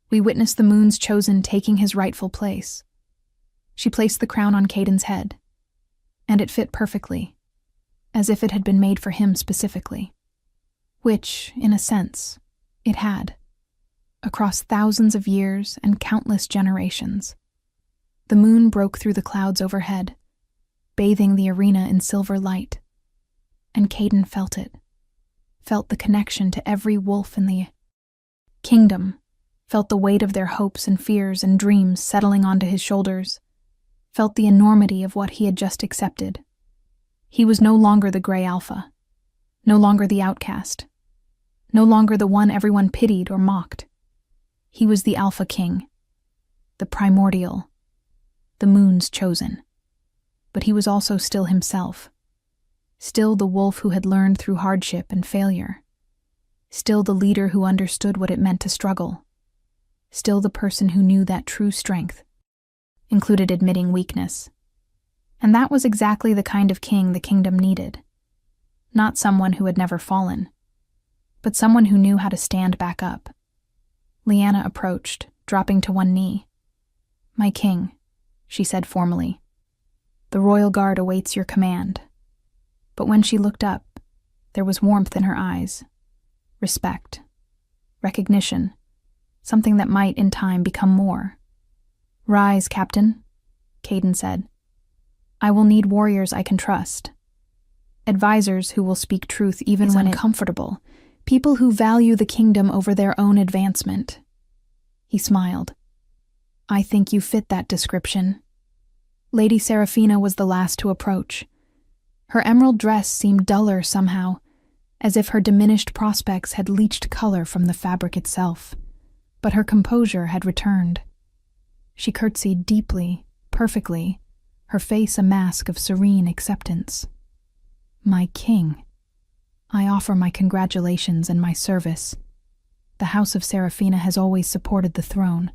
We witness the moon's chosen taking his rightful place. She placed the crown on Caden's head, and it fit perfectly, as if it had been made for him specifically. Which, in a sense, it had, across thousands of years and countless generations. The moon broke through the clouds overhead, bathing the arena in silver light, and Caden felt it, felt the connection to every wolf in the kingdom, felt the weight of their hopes and fears and dreams settling onto his shoulders, felt the enormity of what he had just accepted. He was no longer the gray alpha, no longer the outcast, no longer the one everyone pitied or mocked. He was the Alpha King, the primordial, the moon's chosen. But he was also still himself, still the wolf who had learned through hardship and failure, still the leader who understood what it meant to struggle, still the person who knew that true strength included admitting weakness. And that was exactly the kind of king the kingdom needed. Not someone who had never fallen, but someone who knew how to stand back up. Lyanna approached, dropping to one knee. "My king," she said formally, "the royal guard awaits your command." But when she looked up, there was warmth in her eyes, respect, recognition, something that might in time become more. "Rise, Captain," Caden said. "I will need warriors I can trust. Advisors who will speak truth even when uncomfortable. People who value the kingdom over their own advancement." He smiled. "I think you fit that description." Lady Seraphina was the last to approach. Her emerald dress seemed duller somehow, as if her diminished prospects had leached color from the fabric itself. But her composure had returned. She curtsied deeply, perfectly, her face a mask of serene acceptance. "My king, I offer my congratulations and my service. The House of Seraphina has always supported the throne,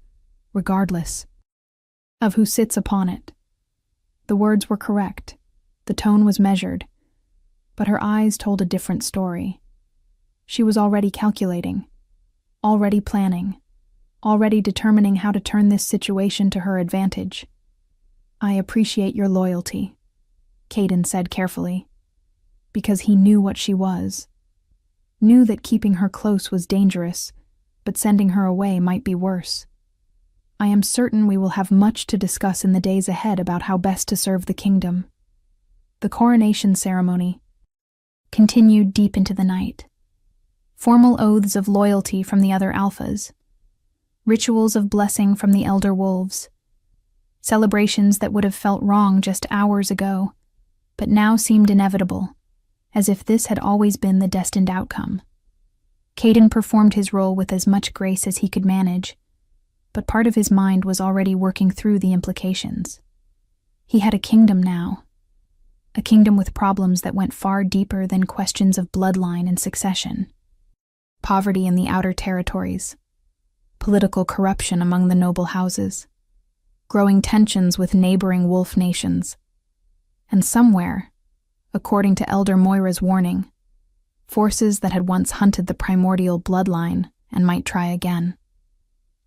regardless of who sits upon it." The words were correct, the tone was measured, but her eyes told a different story. She was already calculating, already planning, already determining how to turn this situation to her advantage. "I appreciate your loyalty," Caden said carefully, because he knew what she was, knew that keeping her close was dangerous, but sending her away might be worse. "I am certain we will have much to discuss in the days ahead about how best to serve the kingdom." The coronation ceremony continued deep into the night. Formal oaths of loyalty from the other alphas, rituals of blessing from the elder wolves, celebrations that would have felt wrong just hours ago, but now seemed inevitable, as if this had always been the destined outcome. Caden performed his role with as much grace as he could manage, but part of his mind was already working through the implications. He had a kingdom now, a kingdom with problems that went far deeper than questions of bloodline and succession. Poverty in the outer territories, political corruption among the noble houses, growing tensions with neighboring wolf nations, and somewhere, according to Elder Moira's warning, forces that had once hunted the primordial bloodline and might try again.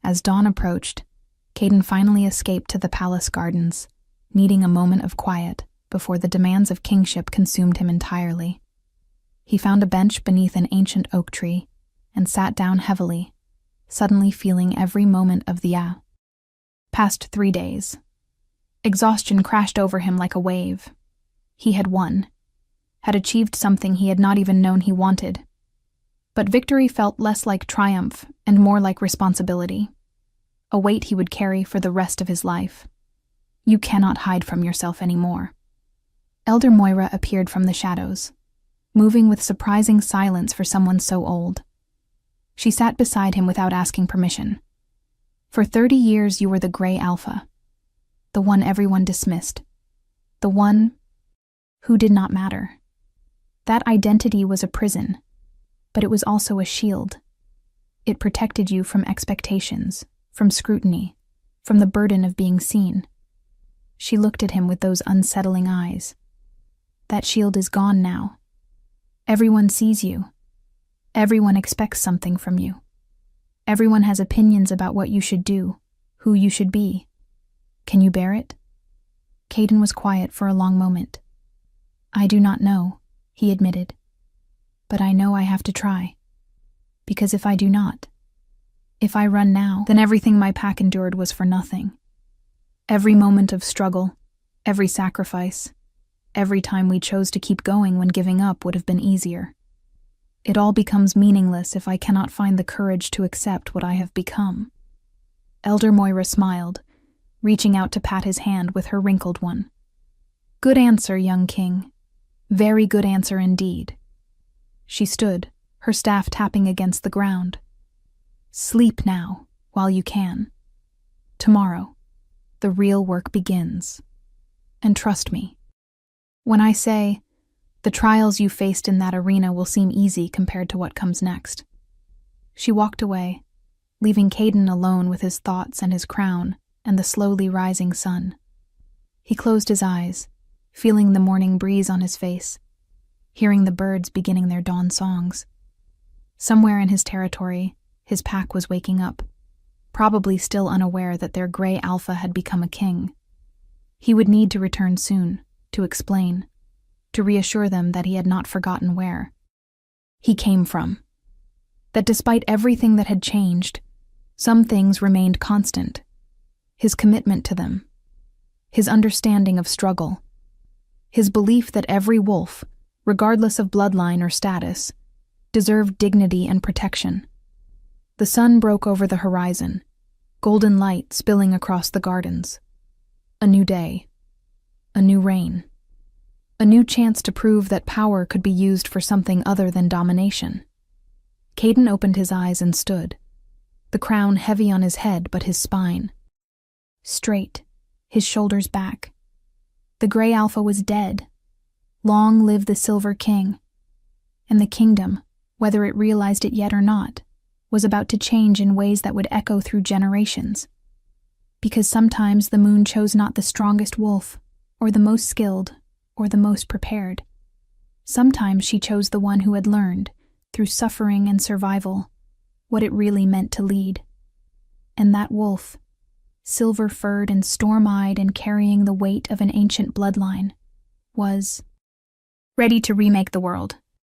As dawn approached, Caden finally escaped to the palace gardens, needing a moment of quiet before the demands of kingship consumed him entirely. He found a bench beneath an ancient oak tree and sat down heavily, suddenly feeling every moment of the past 3 days. Exhaustion crashed over him like a wave. He had won, had achieved something he had not even known he wanted. But victory felt less like triumph and more like responsibility, a weight he would carry for the rest of his life. You cannot hide from yourself anymore. Elder Moira appeared from the shadows, moving with surprising silence for someone so old. She sat beside him without asking permission. For 30 years you were the Grey Alpha, the one everyone dismissed, the one who did not matter. That identity was a prison, but it was also a shield. It protected you from expectations, from scrutiny, from the burden of being seen. She looked at him with those unsettling eyes. That shield is gone now. Everyone sees you. Everyone expects something from you. Everyone has opinions about what you should do, who you should be. Can you bear it? Caden was quiet for a long moment. I do not know, he admitted. But I know I have to try. Because if I do not, if I run now, then everything my pack endured was for nothing. Every moment of struggle, every sacrifice, every time we chose to keep going when giving up would have been easier. It all becomes meaningless if I cannot find the courage to accept what I have become. Elder Moira smiled, reaching out to pat his hand with her wrinkled one. Good answer, young king. Very good answer indeed. She stood, her staff tapping against the ground. Sleep now, while you can. Tomorrow, the real work begins. And trust me, when I say, the trials you faced in that arena will seem easy compared to what comes next. She walked away, leaving Caden alone with his thoughts and his crown and the slowly rising sun. He closed his eyes, feeling the morning breeze on his face, hearing the birds beginning their dawn songs. Somewhere in his territory, his pack was waking up, probably still unaware that their gray alpha had become a king. He would need to return soon, to explain, to reassure them that he had not forgotten where he came from. That despite everything that had changed, some things remained constant. His commitment to them, his understanding of struggle, his belief that every wolf, regardless of bloodline or status, deserved dignity and protection. The sun broke over the horizon, golden light spilling across the gardens. A new day, a new reign, a new chance to prove that power could be used for something other than domination. Caden opened his eyes and stood, the crown heavy on his head but his spine straight, his shoulders back. The gray alpha was dead. Long live the Silver King. And the kingdom, whether it realized it yet or not, was about to change in ways that would echo through generations. Because sometimes the moon chose not the strongest wolf, or the most skilled, or the most prepared. Sometimes she chose the one who had learned, through suffering and survival, what it really meant to lead. And that wolf, silver-furred and storm-eyed and carrying the weight of an ancient bloodline, was ready to remake the world.